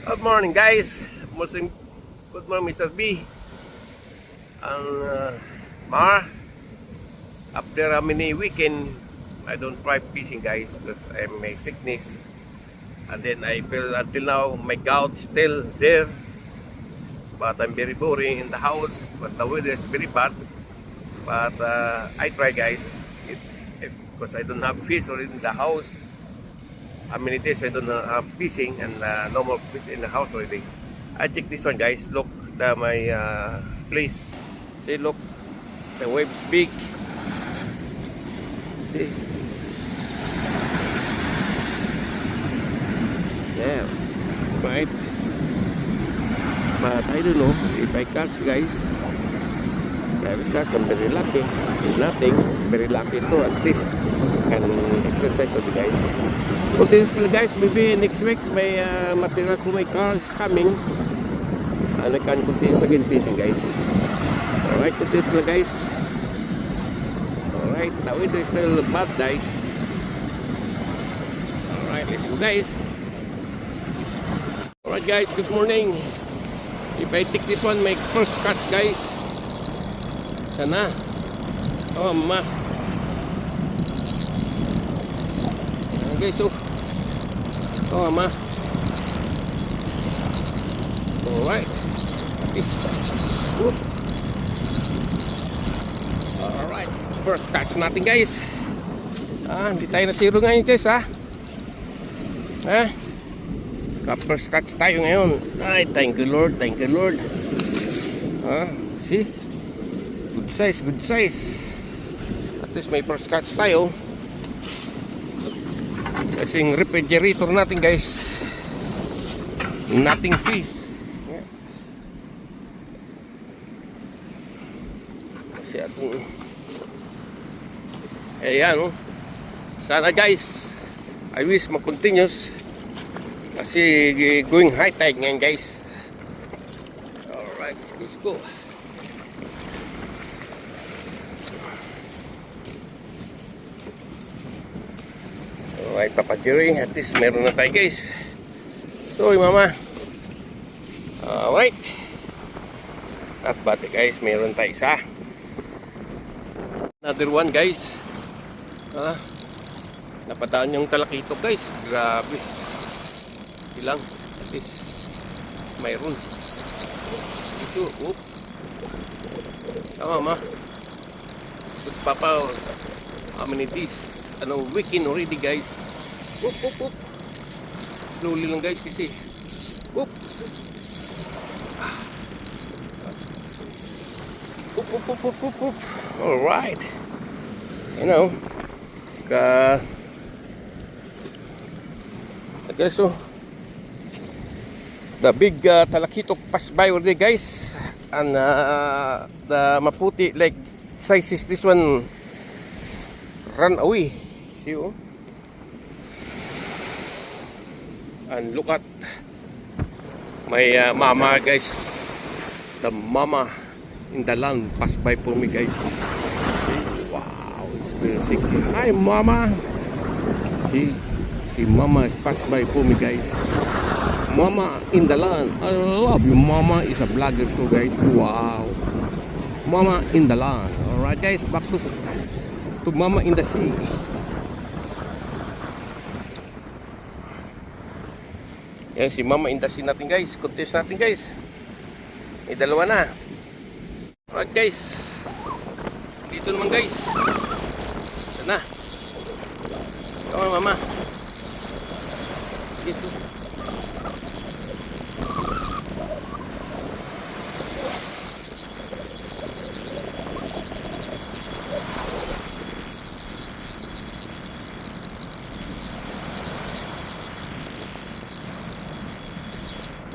Good morning guys. Good morning Mr. B. Ang Mar, after a mini weekend, I don't try fishing guys because I may sickness. And then I feel until now my gout is still there. But I'm very boring in the house. But the weather is very bad. But I try guys. Because I don't have fish already in the house. How many days I don't have fishing and no more fish in the house already. I check this one guys. Look my place. See, look, the waves big. See, yeah, right. But I don't know if I catch guys. I will catch. I'm very lucky. If nothing, very lucky too. At least can exercise to the guys. Continuously guys, maybe next week may materials for my car is coming and I can continue again fishing guys. Alright, continuously guys. Alright, the weather is still bad guys. Alright, let's go guys. Alright guys, good morning. If I take this one, my first catch guys. Sana. Oh ma. Okay, so oh ma. Alright. Alright. First catch natin guys. Hindi tayo na zero ngayon guys ha. First catch tayo ngayon. Ay, thank you Lord, thank you Lord. See? Good size, good size. At least may first catch tayo. Kasing refrigerator natin guys, nothing fish. Kasi atong ayan oh. Sana guys, I wish mag-continuous. Kasi going high tide ngayon guys. Alright, let's go. Alright, Papa Jerry, at least meron na tayo guys. Sorry mama. Alright. At bati guys, meron tayo isa. Another one guys. Napataan yung talakitok guys. Grabe. Ilang, at least mayroon. Ito, oop. Tama ma. Good Papa, how many days? Weekend already guys. Oop, oop, oop. Slowly lang guys kasi. Oop. Oop, oop, oop, oop, oop, oop. Alright. Okay, so the big talakitok pass by already guys. And the maputi like sizes this one run away. See oh. And look at my mama guys. The mama in the land passed by for me guys. See? Wow, it's very sexy. Hi mama. See mama passed by for me guys. Mama in the land. I love you. Mama is a vlogger too guys. Wow. Mama in the land. Alright guys, back to mama in the sea. Yan si mama in the sea natin guys. Contest natin guys. May dalawa na. Alright guys. Dito naman guys. Sana. Come on mama. Dito.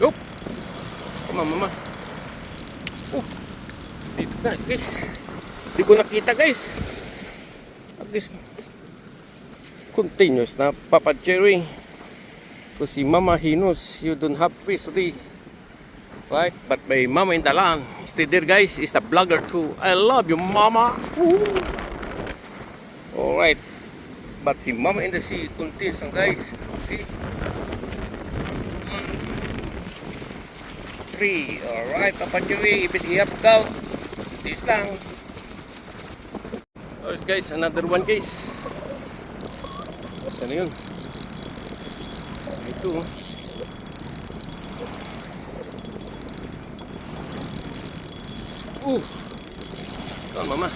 Oop. Come on, mama. Dito na, guys. Hindi ko nakita, guys. At least, continuous na Papa Jerry. Kasi mama, he knows you don't have fish today. Right? But my mama in the land, stay there, guys, is the vlogger too. I love you, mama. Alright. But si mama in the sea continues, guys. See? Jerry. Alright, Papa Jerry, i-up daw. This lang. Alright guys, another one guys. Saan na yun? Ito oh. Ito mama.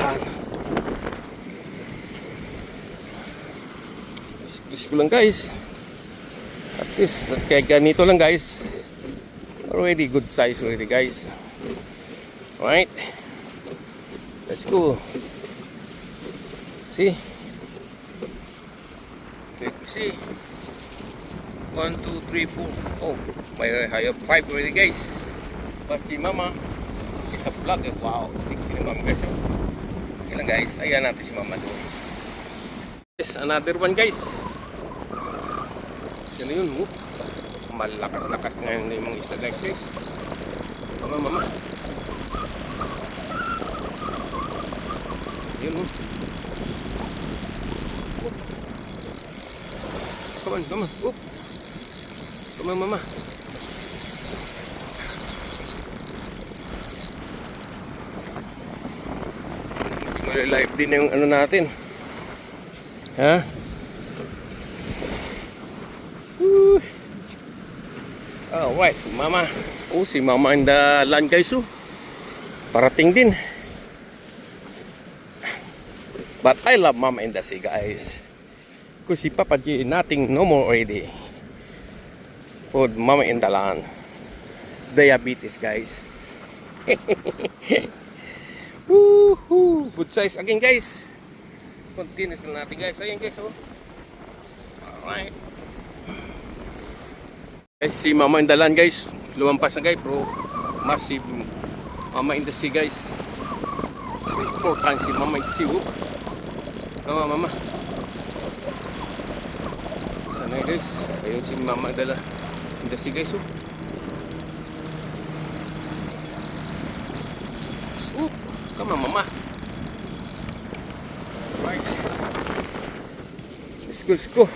Yan. Squeeze ko lang guys. At least, kaya ganito lang guys. Already good size already guys. Alright. Let's go. See? Let me see. 1, 2, 3, 4. Oh, I have 5 already guys. But si mama is a vlogger. Wow, 6 si mama guys. Okay lang guys. Ayan natin si mama doon. Yes, another one guys. Yan yun. Malakas-lakas ngayon yung mga isla guys. Mama. Yun oh. Come on. Come on, mama. Live din yung ano natin. Ha? Oh, right, mama. Oh, si mama in the land guys oh. Parating din. But I love mama in the sea guys. Because si Papa G nothing no more already. For mama in the land. Diabetes guys. Woohoo! Good size again guys. Continuous na natin guys. Ayan guys oh. Alright. Guys, si mama in the land guys. Lumampas na guys bro. Massive mama in the sea guys. It's important si mama in the sea oh. Mama. Sana guys. Ayun si mama dala. Hindi si guys oh. Come on mama. Right. Let's go.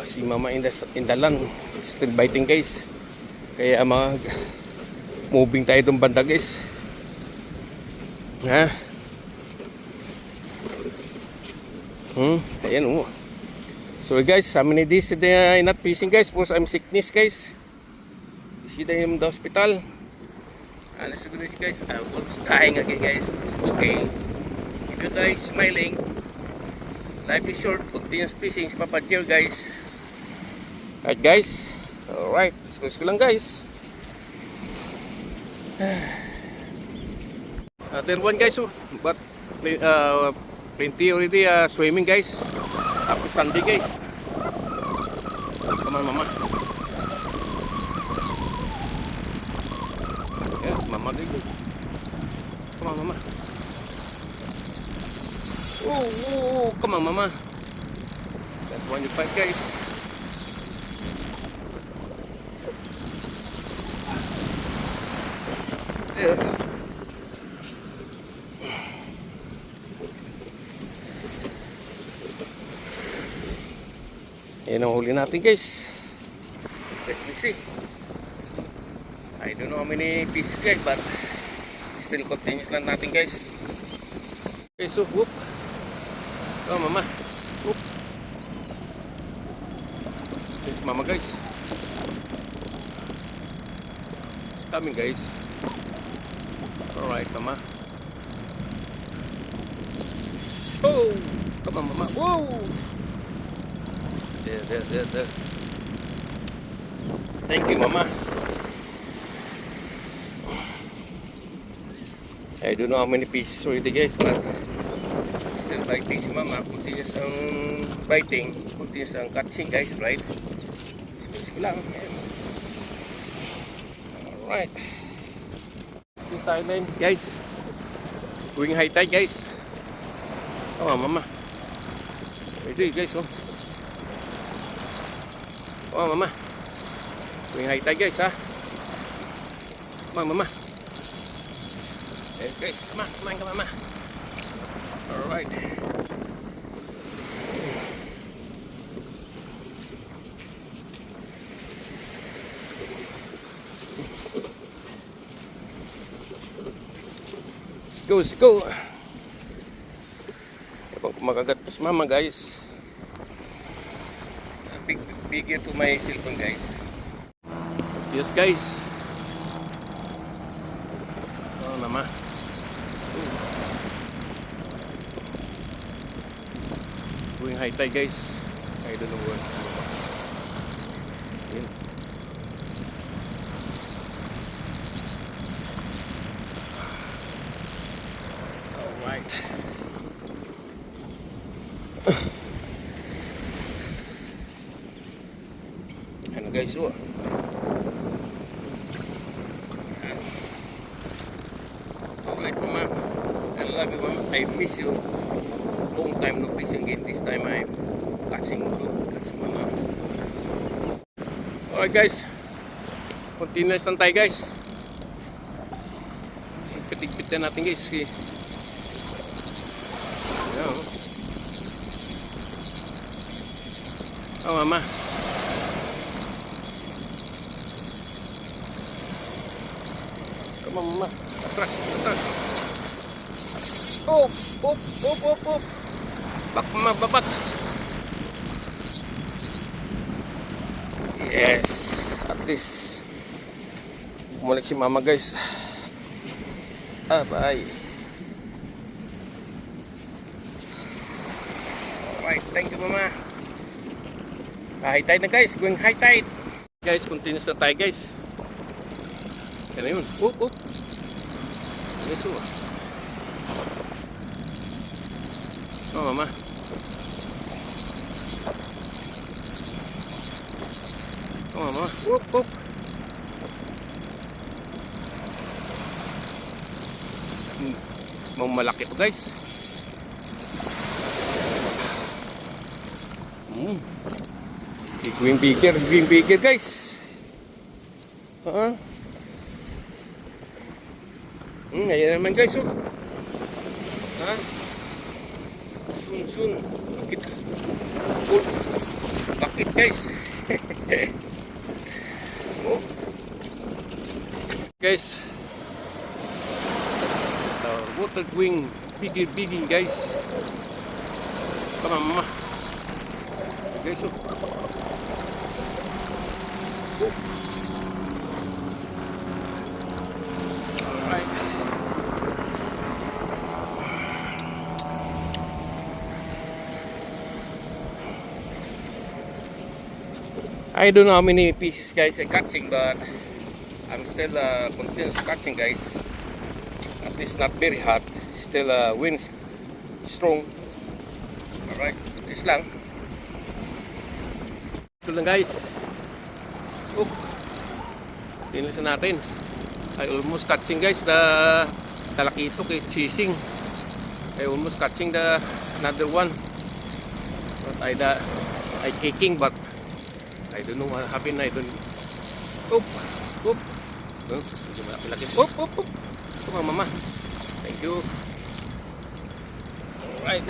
Si mama in the land still biting guys. Kaya moving tayo itong banda guys. Ha? Ayan oh. So guys, how many days today not fishing guys? Because I'm sickness guys. See them in the hospital. And let's do this guys. I was dying again guys. Okay. If you guys smiling, life is short. Continuous fishing sa Papa Jer guys. Alright guys. Alright. Let's go lang guys. There one guys oh. But plenty already swimming guys. Happy Sunday guys. Come on mama. Yes, mama guys. Come on mama. Oh, come on mama. That's one you fight guys. Yes. Yan ang huli natin guys. Let me see. I don't know how many pieces guys, but still continuous lang natin guys. Okay, so whoop. Oh mama. Whoop. This is mama guys. It's coming guys. Alright mama. Oh, come on mama. Whoa. There. Thank you, mama. I don't know how many pieces already, guys, but still biting si mama. Continuous ang biting, continuous ang catching, guys, right? Space ko lang. Alright. This time then, guys. Going high tide, guys. Come on, mama. Ready, guys, oh. Oh mama. Going high tide guys ha. Come on mama. Hey guys, come on mama. Alright. Let's go. Kapag kumakagat pa si mama guys. Bigger to my cellphone guys. Yes guys. Oh mama. Going high tide guys. I don't know what. Yun. Alright. Ano guys, oh. Alright mama. I love you mama. I miss you. Long time no fishing again. This time I'm catching mama. Alright guys. Continuous lang tayo guys. Pitig-pit na natin guys. Ayan. Oh mama. Come on mama. Atras. Oh, op. Bak mama, babat. Yes. At least bumalik si mama guys. Bye. Alright, thank you mama. High tide na guys, going high tide. Guys, continuous na tayo guys. Yan yun. Up. Ito. Oh mama. Oh mama. Up. Mau malaki to guys. Going bigger guys. Ngayon naman guys, oh. Soon. Bakit guys? Oh. Guys. Water going bigger guys. Come on mama. Guys, oh. Alright. I don't know how many pieces guys are catching, but I'm still continuous catching guys. At least not very hot. Still wind strong. Alright, this lang. Ito lang guys. Tinisan natin. I almost catching guys the talakito kay chasing. I almost catching the another one. But I kicking, but I don't know what happened. I don't. Up. Malaki. Up. Come on mama. Thank you. Alright.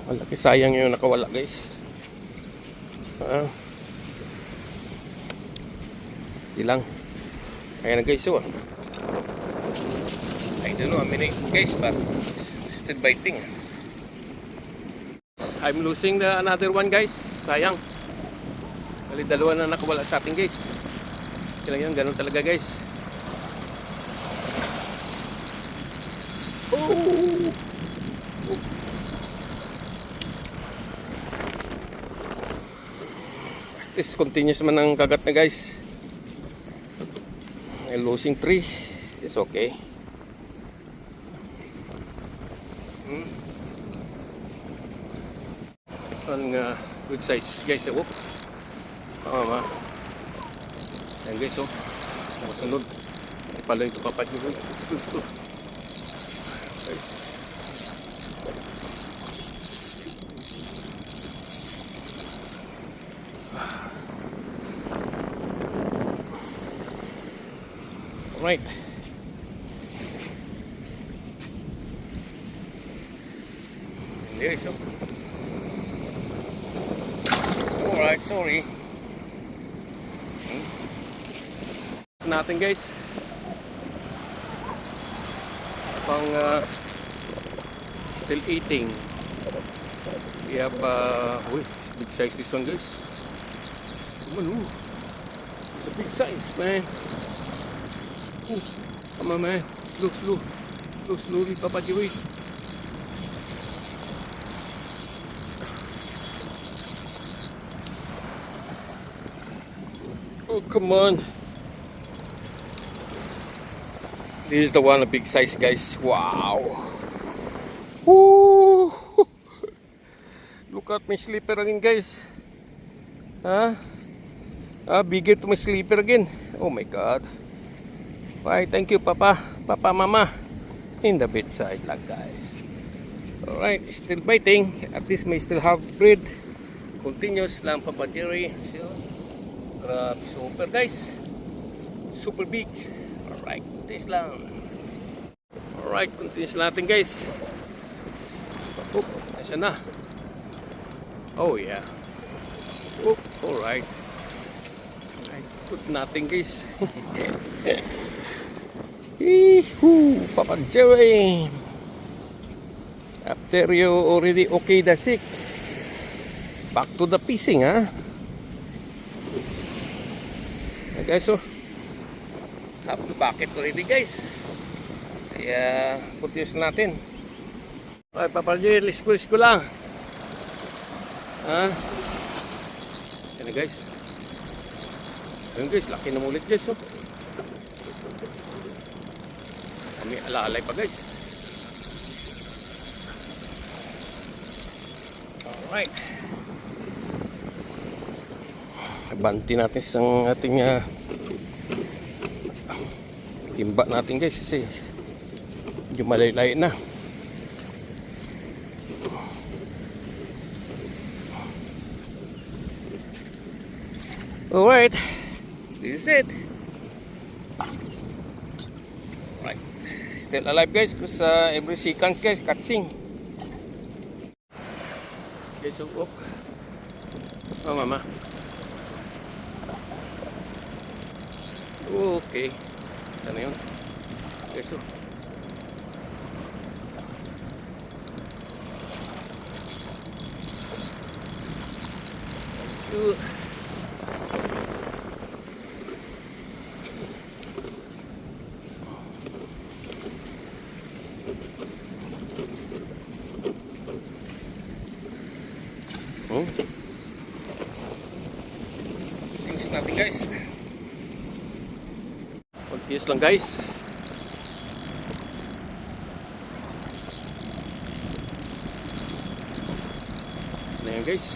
Malaki, sayang yung nakawala guys. Ilang. Kaya na guys, oh. I don't know how many guys, but still biting. I'm losing another one guys. Sayang. Bali dalawa na nakawala sa atin guys. Kailan yan, ganun talaga guys. Oh. This continuous man ang kagat na guys. I'm losing 3. It's okay. This one good size guys. Oh ma. Ayan guys, oh. Masunod. Pala yung tupapat nyo guys. Guys. Alright. There is some. Alright, sorry. Natin guys. Pang still eating. We have big size this one guys. Come on, it's a big size, man. Come on, man. Slowly, Papa Joey. Oh, come on. This is the one, a big size, guys. Wow. Woo. Look at my sleeper again, guys. Huh? Bigger to my sleeper again. Oh my God. Why, thank you, Papa, Mama. In the bedside lang, guys. Alright, still biting. At least may still have bread. Continuous lang, Papa Jerry. So, grabe, super, guys. Super big. Alright, continuous lang. Alright, continuous natin, guys. Oh, nasa na. Oh, yeah. Oh, alright. I put nothing, guys. Papa Jerry. After you already okay the sick, back to the piecing, ha? Okay, so half the bucket already, guys. Kaya continuous natin. Ay, Papa Jerry, lisko lang. Ha? Yan na, guys. Ayun, guys, laki na ulit, guys, oh. Kami alalay pa, guys. Alright. Banti natin sa ating timba natin, guys, kasi medyo malaylay na. Alright, this is it. Right, still alive, guys, because every seconds, guys, catching. Okay, so oh, mama. Okay, sana yun. Okay, so things natin, guys. Pagtiyos lang, guys. Na yan, guys.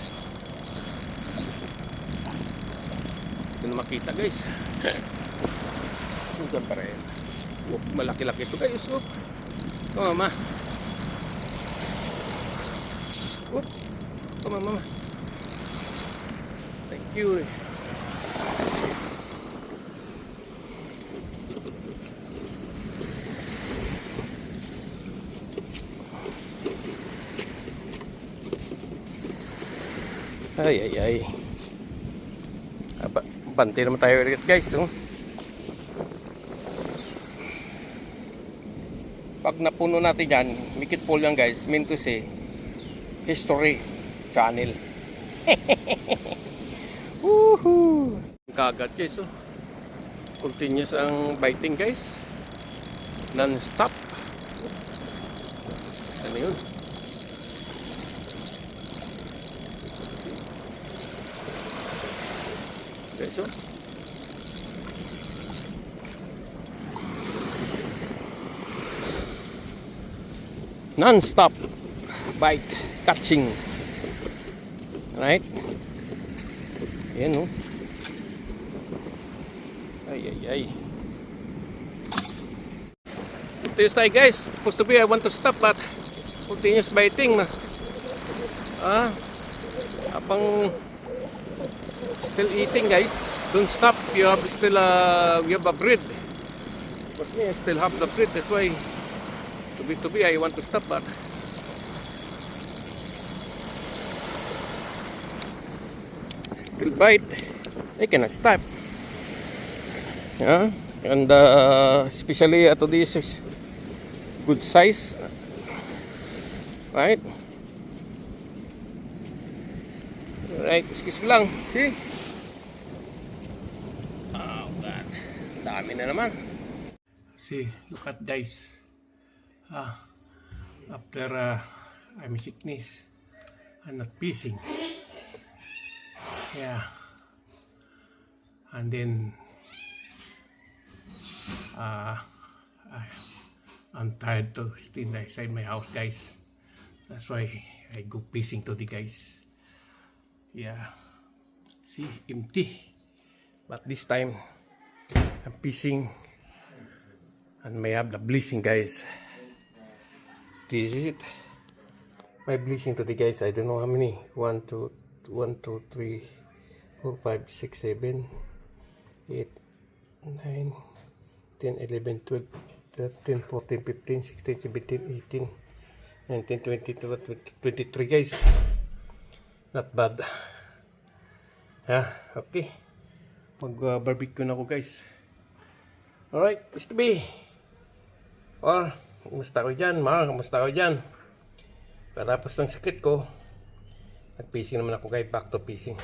Ito na makita, guys. Huwag pa rin. Malaki-laki ito, guys. Oh, mama. Come on, mama. Thank you. Ay. Bante naman tayo ulit, guys. Pag napuno natin yan, make it full yan, guys. Mean to say, history channel. Woohoo! Kagat, guys. Continuous ang biting, guys. Non-stop. Ano yun? Okay, so non-stop bite catching, right? Ayan, no? Ay. This time, guys, supposed to be I want to stop, but continuous biting na. Apang still eating, guys. Don't stop. You have still we have a bread. But me, I still have the breath. That's why, to be, I want to stop, but still bite. I cannot stop. Yeah, and especially ato this is good size, right? Right, excuse me lang. See? Oh God, dami na naman. See, look at guys. After I'm sickness, I'm not pissing. Yeah, and then I'm tired to stay inside my house, guys. That's why I go pissing to the guys. Yeah, see, empty. But this time, I'm pissing, and may have the bleaching, guys. This is it. My bleaching to the guys. I don't know how many. 1, 2, 3, 4, 5, 6, 7, 8, 9, 10, 11, 12, 13, 14, 15, 16, 17, 18, 19, 20, 23, guys. Not bad. Yeah, okay. Mag-barbecue na ako, guys. Alright, Mr. B. Or, kumusta ko dyan? Kumusta ko dyan? Katapos ng sakit ko, nag-pacing naman ako, guys. Back to pacing.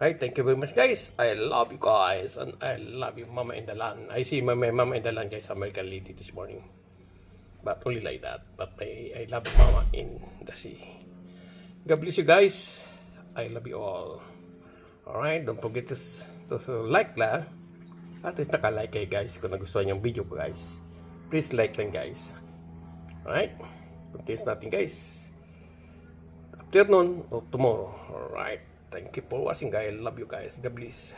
Alright, thank you very much, guys. I love you guys. And I love you, Mama in the land. I see Mama in the land, guys, American lady this morning. But only like that. But I love Mama in the sea. God bless you, guys. I love you all. Alright, don't forget to like lang. At least naka-like kayo, guys, kung nagustuhan yung video ko, guys. Please like lang, guys. Alright, continues natin, guys. Afternoon or tomorrow. Alright. Thank you for watching, guys. Love you guys. God bless.